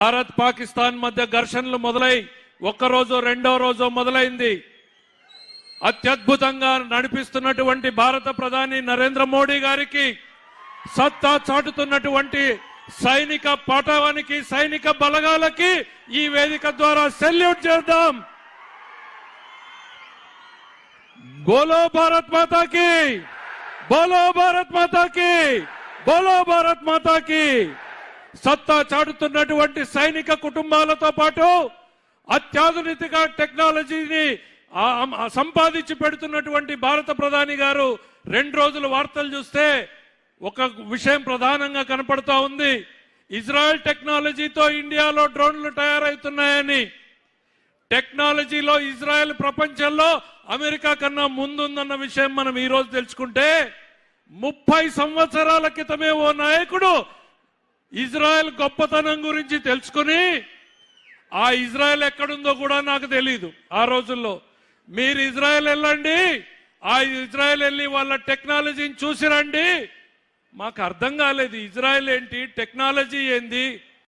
భారత్ పాకిస్తాన్ మధ్య ఘర్షణలు మొదలై ఒక్క రోజు రెండో రోజు మొదలైంది. అత్యద్భుతంగా నడిపిస్తున్నటువంటి భారత ప్రధాని నరేంద్ర మోడీ గారికి సత్తా చాటుతున్నటువంటి సైనిక పటావానికి సైనిక బలగాలకి ఈ వేదిక ద్వారా సెల్యూట్ చేద్దాం. బోలో భారత్ మాతాకి, బోలో భారత్ మాతాకి, బోలో భారత్ మాతాకి. సత్తా చాటుతున్నటువంటి సైనిక కుటుంబాలతో పాటు అత్యాధునిక టెక్నాలజీని సంపాదించి పెడుతున్నటువంటి భారత ప్రధాని గారు 2 రోజుల వార్తలు చూస్తే ఒక విషయం ప్రధానంగా కనపడతా ఉంది. ఇజ్రాయెల్ టెక్నాలజీతో ఇండియాలో డ్రోన్లు తయారవుతున్నాయని. టెక్నాలజీలో ఇజ్రాయెల్ ప్రపంచంలో అమెరికా కన్నా ముందుందన్న విషయం మనం ఈ రోజు తెలుసుకుంటే 30 సంవత్సరాల క్రితమే ఓ నాయకుడు ఇజ్రాయెల్ గొప్పతనం గురించి తెలుసుకుని ఆ ఇజ్రాయెల్ ఎక్కడుందో కూడా నాకు తెలియదు. ఆ రోజుల్లో మీరు ఇజ్రాయెల్ వెళ్ళండి, ఆ ఇజ్రాయెల్ వెళ్ళి వాళ్ళ టెక్నాలజీని చూసి రండి. మాకు అర్థం కాలేదు, ఇజ్రాయెల్ ఏంటి, టెక్నాలజీ ఏంది,